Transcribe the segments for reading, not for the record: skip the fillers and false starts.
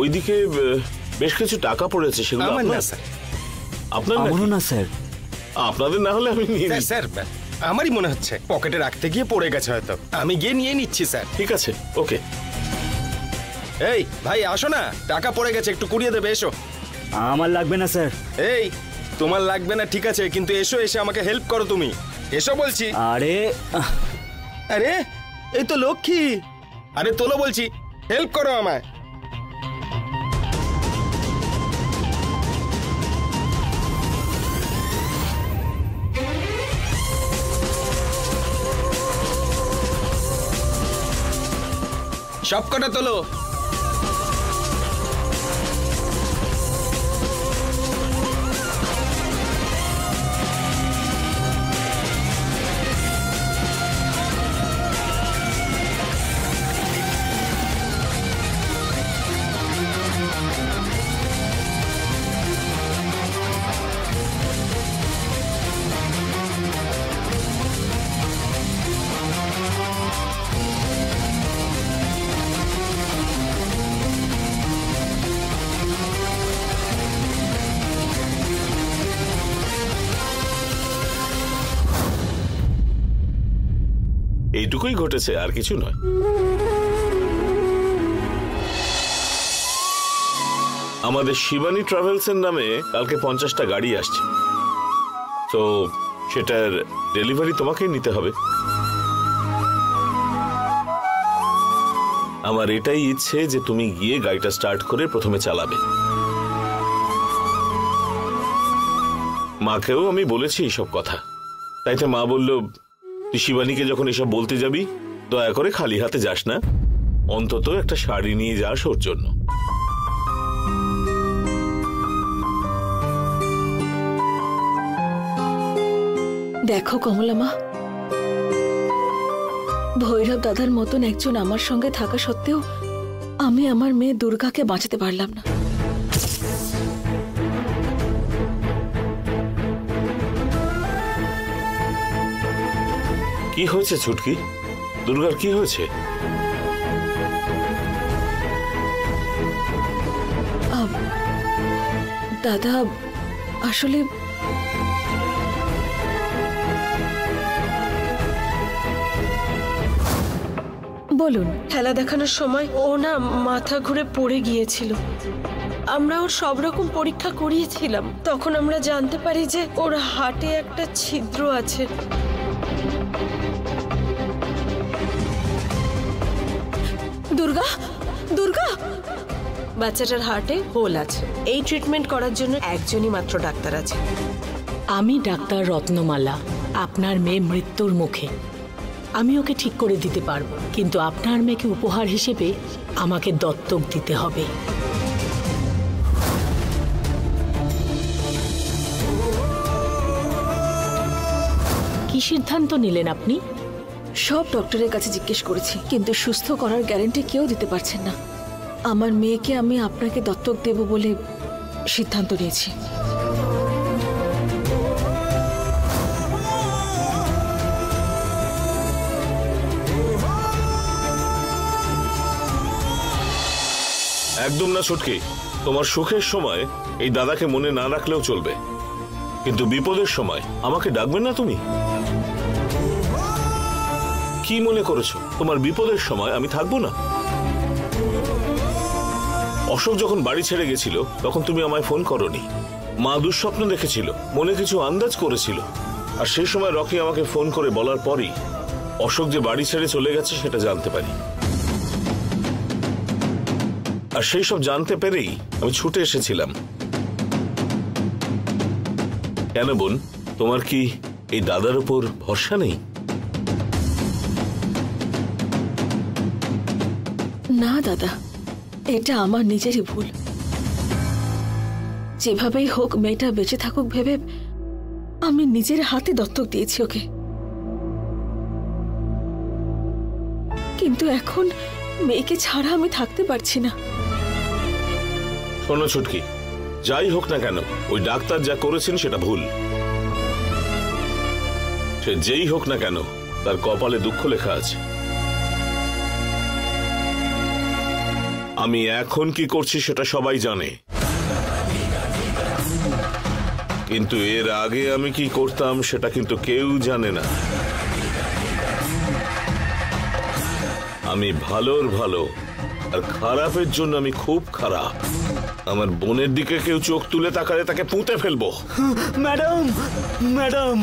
ওইদিকে বেশ কিছু টাকা পড়েছে, সেগুলো আমার না স্যার। আপনার না স্যার। আপনাদের না হলে আমি নিয়ে নিই। স্যার আমারই মনে হচ্ছে পকেটে রাখতে গিয়ে পড়ে গেছে হয়তো, আমি গিয়ে নিয়ে নিচ্ছি স্যার। ঠিক আছে, ওকে। এই ভাই আসো না, টাকা পড়ে গেছে, একটু কুড়িয়ে দেবে, এসো। আমার লাগবে না স্যার। এই তোমার লাগবে না ঠিক আছে, কিন্তু এসো, এসে আমাকে হেল্প করো তুমি, এসো বলছি। আরে আরে এই তো লক্ষ্মী, আরে তোলো বলছি, হেল্প করো আমায়। সব কটা তোলো। এইটুকুই ঘটেছে, আর কিছু নয়। আমাদের শিবানী ট্রাভেলস এর নামে কালকে 50টা গাড়ি আসছে, তো সেটার ডেলিভারি তোমাকেই নিতে হবে। আমার এটাই ইচ্ছে যে তুমি গিয়ে গাড়িটা স্টার্ট করে প্রথমে চালাবে। মাকেও আমি বলেছি এইসব কথা, তাইতে মা বলল তুই শিবানীকে যখন এসব বলতে যাবি দয়া করে খালি হাতে যাস না, অন্তত একটা শাড়ি নিয়ে যাস ওর জন্য। দেখো কমলা মা, ভৈরব দাদার মতন একজন আমার সঙ্গে থাকা সত্ত্বেও আমি আমার মেয়ে দুর্গাকে বাঁচাতে পারলাম না। কি হয়েছে ছুটকি? দুর্গার কি হয়েছে? দাদা আসলে বলুন। খেলা দেখানোর সময় ও না মাথা ঘুরে পড়ে গিয়েছিল। আমরা ওর সব রকম পরীক্ষা করিয়েছিলাম, তখন আমরা জানতে পারি যে ওর হার্টে একটা ছিদ্র আছে। দুর্গা, দুর্গা, বাচ্চাটার হার্টে হোল আছে। এই ট্রিটমেন্ট করার জন্য একজনই মাত্র ডাক্তার আছে। আমি ডাক্তার রত্নমালা, আপনার মেয়ে মৃত্যুর মুখে। আমি ওকে ঠিক করে দিতে পারবো, কিন্তু আপনার মেয়েকে উপহার হিসেবে আমাকে দত্তক দিতে হবে। কি সিদ্ধান্ত নিলেন আপনি? সব ডক্টরের কাছে জিজ্ঞেস করেছি, কিন্তু সুস্থ করার গ্যারান্টি কেউ দিতে পারছেন না। আমার মেয়েকে আমি আপনাকে দত্তক দেব বলে সিদ্ধান্ত নিয়েছি। একদম না ছুটকি, তোমার সুখের সময় এই দাদাকে মনে না রাখলেও চলবে, কিন্তু বিপদের সময় আমাকে ডাকবে না তুমি? কি মনে করেছো তোমার বিপদের সময় আমি থাকবো না? অশোক যখন বাড়ি ছেড়ে গেছিল তখন তুমি আমায় ফোন করোনি। মা দুঃস্বপ্ন দেখেছিল, মনে কিছু আন্দাজ করেছিল, আর সেই সময় রকি আমাকে ফোন করে বলার পরই অশোক যে বাড়ি ছেড়ে চলে গেছে সেটা জানতে পারি। আর সেই সব জানতে পেরেই আমি ছুটে এসেছিলাম। কেন বোন, তোমার কি এই দাদার উপর ভরসা নেই? না দাদা, এটা আমার নিজেরই ভুল। যেভাবেই হোক মেয়েটা বেঁচে থাকুক ভেবে আমি নিজের হাতে দত্তক দিয়েছি ওকে, কিন্তু এখন মেয়েকে ছাড়া আমি থাকতে পারছি না। শোনো ছুটকি, যাই হোক না কেন ওই ডাক্তার যা করেছেন সেটা ভুল। সে যেই হোক না কেন তার কপালে দুঃখ লেখা আছে। আমি এখন কি করছি সেটা সবাই জানে, কিন্তু এর আগে আমি কি করতাম সেটা কিন্তু কেউ জানে না। আমি ভালোর ভালো আর খারাপের জন্য আমি খুব খারাপ। আমার বোনের দিকে কেউ চোখ তুলে তাকালে তাকে পুঁতে ফেলবো। ম্যাডাম, ম্যাডাম,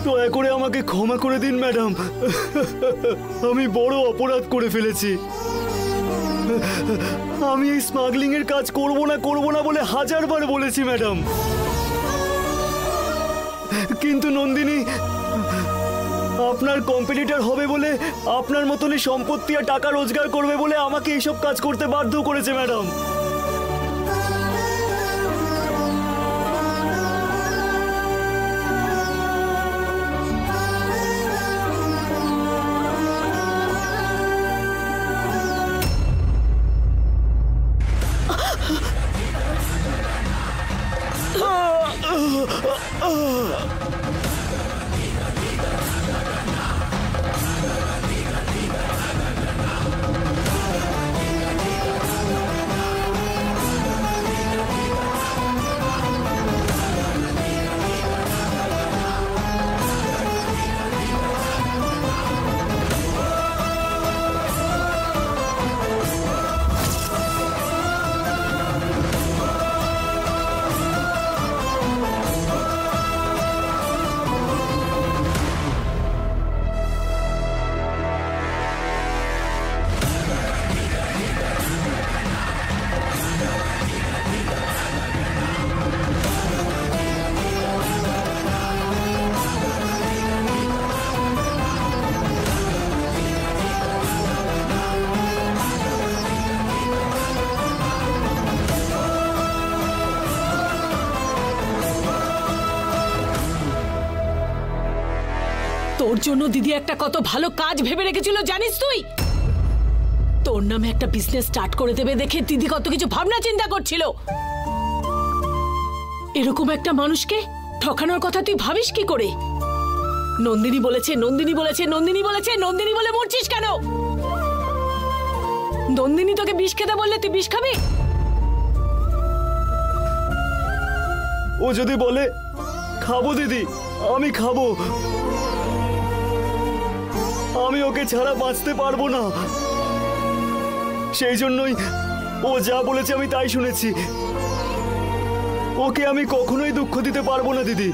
দয়া করে আমাকে ক্ষমা করে দিন ম্যাডাম। আমি বড় অপরাধ করে ফেলেছি। আমি এই স্মাগলিং এর কাজ করব না বলে হাজারবার বলেছি ম্যাডাম, কিন্তু নন্দিনী আপনার কম্পিটিটর হবে বলে, আপনার মতনই সম্পত্তি আর টাকা রোজগার করবে বলে আমাকে এইসব কাজ করতে বাধ্য করেছে ম্যাডাম। তোর জন্য দিদি একটা কত ভালো কাজ ভেবে রেখেছিল জানিস তুই? তোর নামে একটা বিজনেস স্টার্ট করে দেবে দেখে দিদি কত কিছু ভাবনা চিন্তা করছিল। এরকম একটা মানুষকে ঠকানোর কথা তুই ভাবিস কি করে? নন্দিনী বলেছে, নন্দিনী বলেছে, নন্দিনী বলেছে, নন্দিনী বলে মরছিস কেন? নন্দিনী তোকে বিষ খেতে বললে তুই বিষ খাবি? ও যদি বলে খাবো দিদি, আমি খাবো। আমি ওকে ছাড়া বাঁচতে পারবো না, সেই জন্যই ও যা বলেছে আমি তাই শুনেছি। ওকে আমি কখনোই দুঃখ দিতে পারবো না দিদি।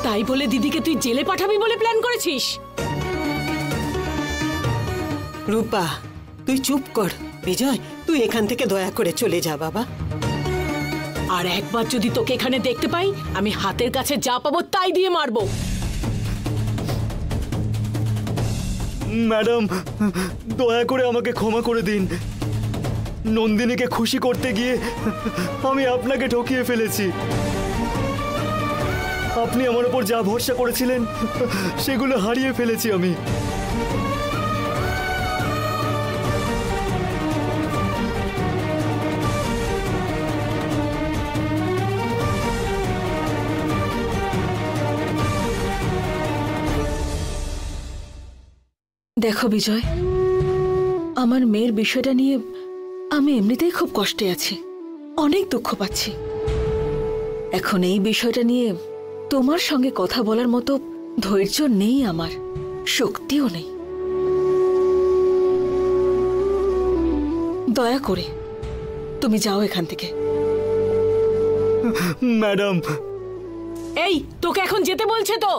তাই বলে দিদিকে তুই জেলে পাঠাবি বলে প্ল্যান করেছিস? রূপা, তুই চুপ কর। বিজয়, তুই এখান থেকে দয়া করে চলে যা বাবা। আর একবার যদি তোকে এখানে দেখতে পাই, আমি হাতের কাছে যা পাবো তাই দিয়ে মারবো। ম্যাডাম, দয়া করে আমাকে ক্ষমা করে দিন। নন্দিনীকে খুশি করতে গিয়ে আমি আপনাকে ঠকিয়ে ফেলেছি। আপনি আমার উপর যা ভরসা করেছিলেন সেগুলো হারিয়ে ফেলেছি আমি। দেখো বিজয়, আমার মেয়ের বিষয়টা নিয়ে আমি এমনিতেই খুব কষ্টে আছি, অনেক দুঃখ পাচ্ছি। এখন এই বিষয়টা নিয়ে তোমার সঙ্গে কথা বলার মতো ধৈর্য নেই, আমার শক্তিও নেই। দয়া করে তুমি যাও এখান থেকে। ম্যাডাম, এই তোকে এখন যেতে বলছে তো?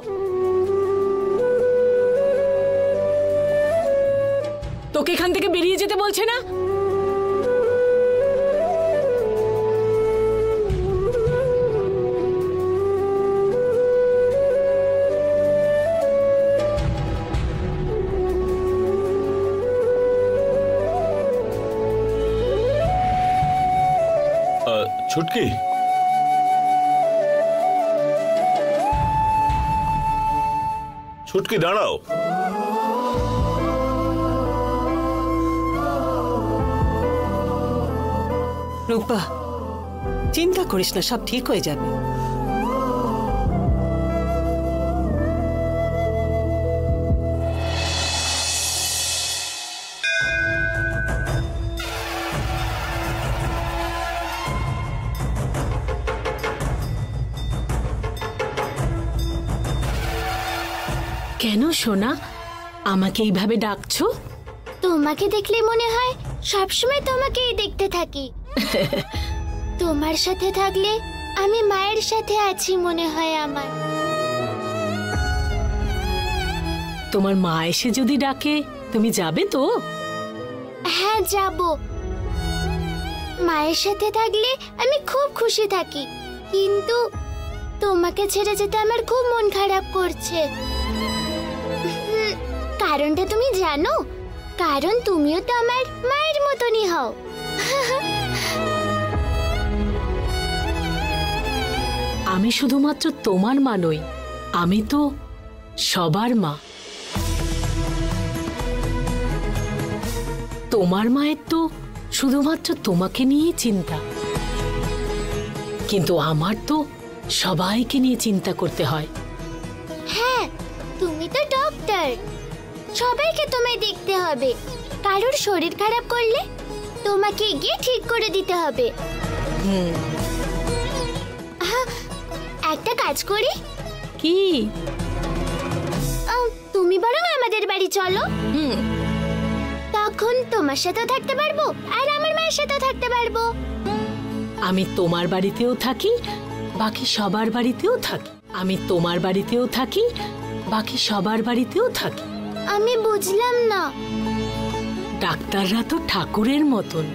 তোকে এখান থেকে বেরিয়ে যেতে বলছে না? ছুটকি, ছুটকি দাঁড়াও। রূপা, চিন্তা করিস না, সব ঠিক হয়ে যাবে। কেন সোনা, আমাকে এইভাবে ডাকছো? তোমাকে দেখলে মনে হয় সবসময় তোমাকেই দেখতে থাকি। তোমার সাথে থাকলে আমি মায়ের সাথে আছি মনে হয় আমার। তোমার মা এসে যদি ডাকে তুমি যাবে তো? হ্যাঁ, যাব। মায়ের সাথে থাকলে আমি খুব খুশি থাকি, কিন্তু তোমাকে ছেড়ে যেতে আমার খুব মন খারাপ করছে। কারণটা তুমি জানো? কারণ তুমিও তো আমার মায়ের মতনই হও। আমি শুধুমাত্র তোমার মা নই, আমি তো সবার মা। তোমার মায়ের তো শুধুমাত্র তোমাকে নিয়েই চিন্তা, কিন্তু আমার তো সবাইকে নিয়ে চিন্তা করতে হয়। হ্যাঁ, তুমি তো ডক্টর, সবাইকে তোমায় দেখতে হবে। কারোর শরীর খারাপ করলে তোমাকে গিয়ে ঠিক করে দিতে হবে। একটা কাজ করি কি? তুমি বরং আমাদের বাড়ি চলো। তখন তোমার সাথেও থাকতে পারবো আর আমার মায়ের সাথেও থাকতে পারবো। আমি তোমার বাড়িতেও থাকি, বাকি সবার বাড়িতেও থাকি। আমি তোমার বাড়িতেও থাকি, বাকি সবার বাড়িতেও থাকি। আমি বুঝলাম না। ডাক্তাররা তো ঠাকুরের মতন।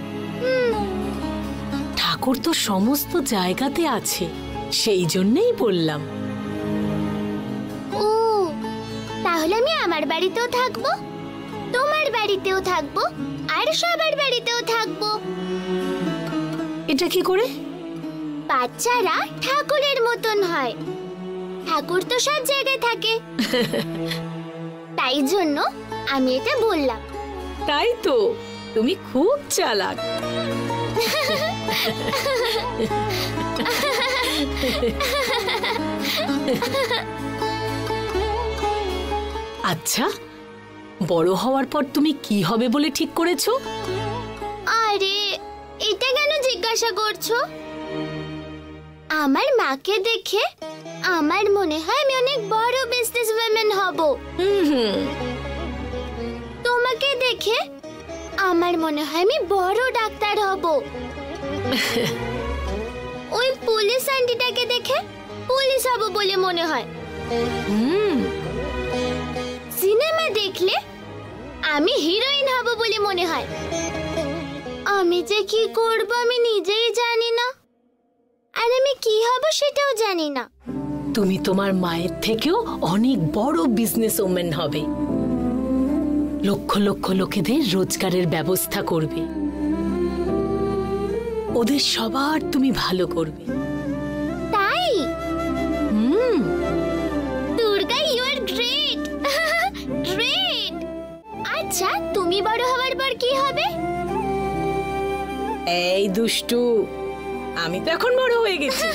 ঠাকুর তো সমস্ত জায়গাতে আছে, সেই জন্যই বললাম। ও, তাহলে আমি আমার বাড়িতেও থাকবো, তোমার বাড়িতেও থাকবো আর সবার বাড়িতেও থাকবো। এটা কি করে? বাচ্চারা ঠাকুরের মতন হয়, ঠাকুর তো সব জায়গায় থাকে। তাই জন্য আমি এটা বললাম। তাই তো, তুমি খুব চালাক। আচ্ছা, বড় হওয়ার পর তুমি কি হবে বলে ঠিক করেছো? আরে, এটা কেন জিজ্ঞাসা করছো? আমার মাকে দেখে আমার মনে হয় আমি অনেক বড় বিজনেস ওম্যান হব। তোমাকে দেখে আমার মনে হয় আমি বড় ডাক্তার হব। ওই পুলিশ আন্টিটাকে দেখে পুলিশ হব বলে মনে হয়। সিনেমা দেখলে আমি হিরোইন হব বলে মনে হয়। আমি যে কি করব আমি নিজেই জানি না, আর আমি কি হব সেটাও জানি না। তুমি তোমার মায়ের থেকেও অনেক বড় বিজনেস ওম্যান হবে। লক্ষ লক্ষ লোকেদের রোজগারের ব্যবস্থা করবে, ওদের সবার তুমি ভালো করবে। তাই? Durga, you are great. Great. আচ্ছা, তুমি বড় হওয়ার পর কি হবে? এই দুষ্টু, আমি তো এখন বড় হয়ে গেছি।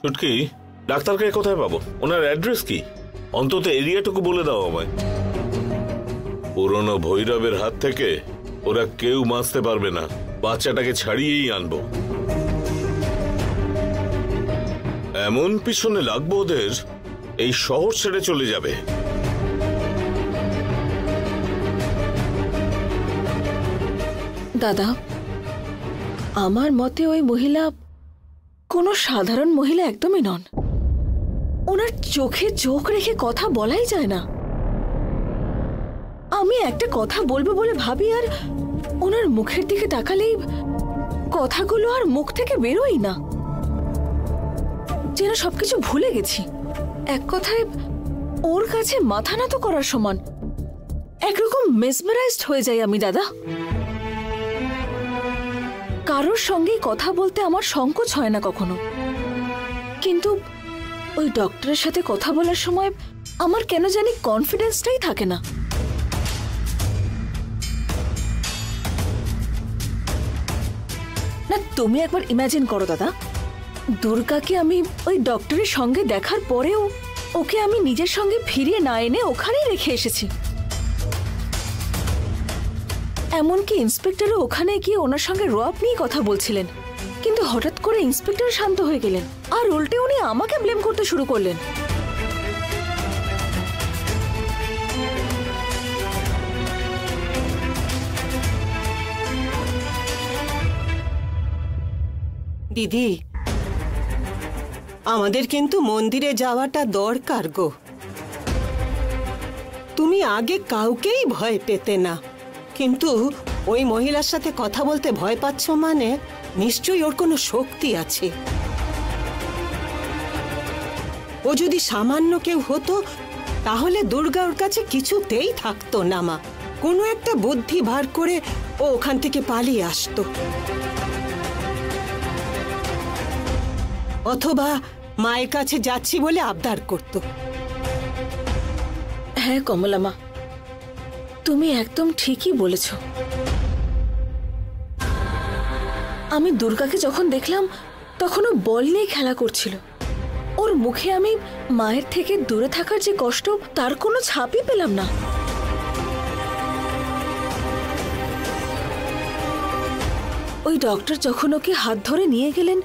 ছুটকি, ডাক্তারকে কোথায় পাবো? ওনার অ্যাড্রেস কি? অন্তত এরিয়াটুকু বলে দাও আমায়। পুরনো ভৈরবের হাত থেকে ওরা কেউ বাঁচতে পারবে না, বাচ্চাটাকে ছাড়িয়েই আনবো। এমন পিছনে লাগবো ওদের, এই শহর ছেড়ে চলে যাবে। দাদা, আমার মতে ওই মহিলা কোনো সাধারণ মহিলা একদমই নন। ওনার চোখে চোখ রেখে কথা বলাই যায় না। আমি একটা কথা বলবো বলে ভাবি, আর ওনার মুখের দিকে তাকালেই কথাগুলো আর মুখ থেকে বেরোই না, যেন সবকিছু ভুলে গেছি। এক কথায় ওর কাছে মাথা নত করার সমান। একরকম মেসমেরাইজড হয়ে যাই আমি দাদা। কারোর সঙ্গে কথা বলতে আমার সংকোচ হয় না কখনো, কিন্তু ওই ডক্টরের সাথে কথা বলার সময় আমার কেন জানি কনফিডেন্সটাই থাকে না। না, তুমি একবার ইমাজিন করো দাদা, দুর্গাকে আমি ওই ডক্টরের সঙ্গে দেখার পরেও ওকে আমি নিজের সঙ্গে ফিরিয়ে না এনে ওখানেই রেখে এসেছি। এমনকি ইন্সপেক্টরও ওখানে গিয়ে ওনার সঙ্গে রোয়াব নিয়ে কথা বলছিলেন, কিন্তু হঠাৎ করে ইন্সপেক্টর শান্ত হয়ে গেলেন আর উল্টে উনি আমাকে ব্লেম করতে শুরু করলেন। দিদি, আমাদের কিন্তু মন্দিরে যাওয়াটা দরকার গো। তুমি আগে কাউকেই ভয় পেতে না, কিন্তু ওই মহিলার সাথে কথা বলতে ভয় পাচ্ছ মানে নিশ্চয়ই ওর কোনো শক্তি আছে। ও যদি সামান্য কেউ হতো তাহলে দুর্গা ওর কাছে কিছুতেই থাকতো না মা। কোনো একটা বুদ্ধি বার করে ও ওখান থেকে পালিয়ে আসতো, অথবা মায়ের কাছে যাচ্ছি বলে আবদার করত। হ্যাঁ কমলা মা, তুমি একদম ঠিকই বলেছ। আমি দুর্গাকে যখন দেখলাম তখন ও বল নিয়ে খেলা করছিল। ওর মুখে আমি মায়ের থেকে দূরে থাকার যে কষ্ট তার কোনো ছাপই পেলাম না। ওই ডক্টর যখন ওকে হাত ধরে নিয়ে গেলেন,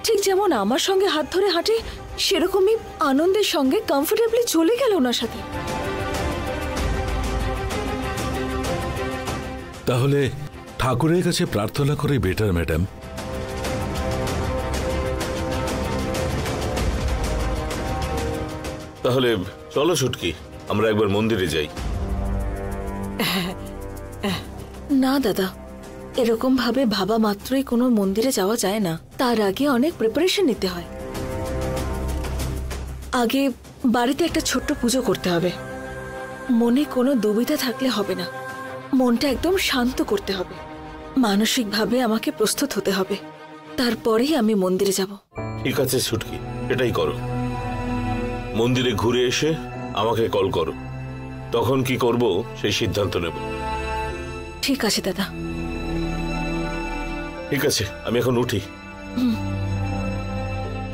ঠিক যেমন আমার সঙ্গে হাত ধরে হাঁটে সেরকমই আনন্দের সঙ্গে কমফোর্টেবলি চলে গেল ওনার সাথে। তাহলে ঠাকুরের কাছে প্রার্থনা করে বেটার ম্যাডাম। তাহলে চলো ছুটকি, আমরা একবার মন্দিরে যাই। না দাদা, এরকম ভাবে ভাবা মাত্রই কোনো মন্দিরে যাওয়া যায় না। তার আগে অনেক প্রিপারেশন নিতে হয়। আগে বাড়িতে একটা ছোট্ট পুজো করতে হবে। মনে কোনো দুবিধা থাকলে হবে না, মনটা একদম শান্ত করতে হবে। মানসিকভাবে আমাকে প্রস্তুত হতে হবে, তারপরেই আমি মন্দিরে যাব। ঠিক আছে ছুটকি, এটাই করো। মন্দিরে ঘুরে এসে আমাকে কল করো, তখন কি করব সেই সিদ্ধান্ত নেব। ঠিক আছে দাদা। ঠিক আছে, আমি এখন উঠি।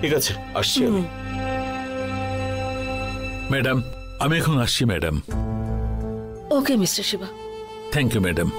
ঠিক আছে, আসছি আমি। ম্যাডাম, আমি এখন আসছি madam. Okay mister Shiva. Thank you madam.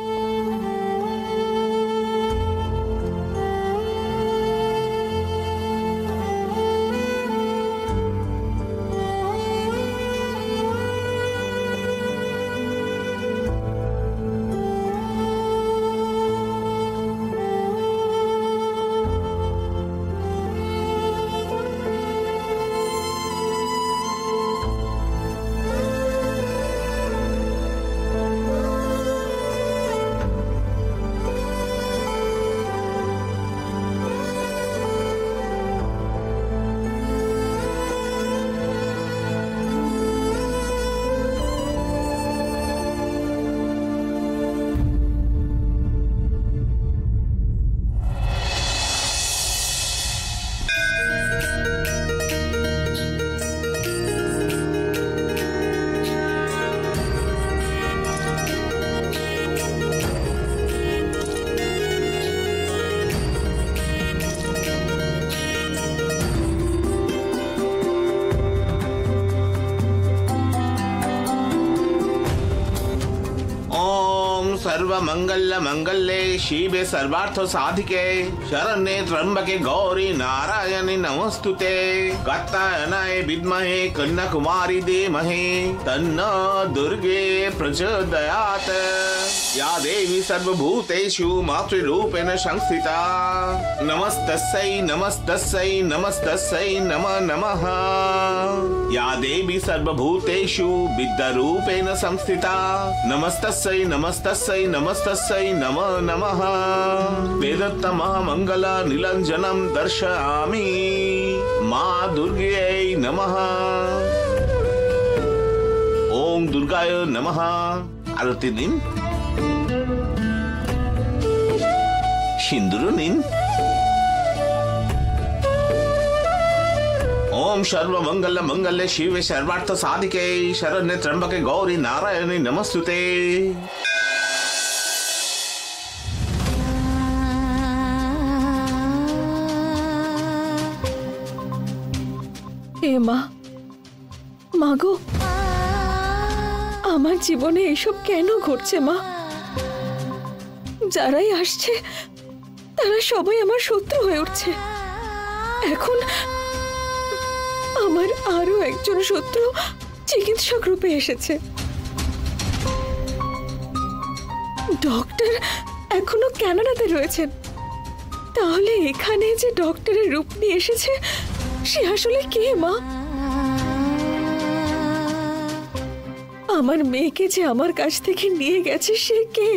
सर्वमंगल मंगल्ये शिवे सर्वार्थ साधिके शरण्ये त्र्यंबके गौरी नारायणी नमस्तुते कात्यायनाय विद्महे कन्याकुमारी धीमहि तन्नो दुर्गे प्रचोदयात्। या देवी सर्वभूतेषु मातृरूपेण संस्थिता नमस्तस्यै नमस्तस्यै नमस्तस्यै नमः नमः। या देवी सर्वभूतेषु विद्यारूपेण संस्थिता नमस्तस्यै नमस्तस्यै वै नमस्तस्यै नमो नमः वेदत्तमः मङ्गला नीलाञ्जनं दर्शयामि मा दुर्ग्यै नमः ओम दुर्गाय नमः आरती दिन सिंदूर निन ओम सर्वमंगल मंगले शिवे सर्वार्थ साधिके शरण्ये त्र्यंबके गौरी नारायणी नमस्तुते। হে মা, মাগো, আমার জীবনে এসব কেন ঘটছে মা? যারাই আসছে তারা সবাই আমার শত্রু হয়ে উঠছে। এখন আমার আরো একজন শত্রু চিকিৎসক রূপে এসেছে। ডক্টর এখনো কানাডাতে রয়েছেন, তাহলে এখানে যে ডক্টরের রূপ নিয়ে এসেছে সে আসলে কে মা? আমার মেয়েকে যে আমার কাছ থেকে নিয়ে গেছে সে কে?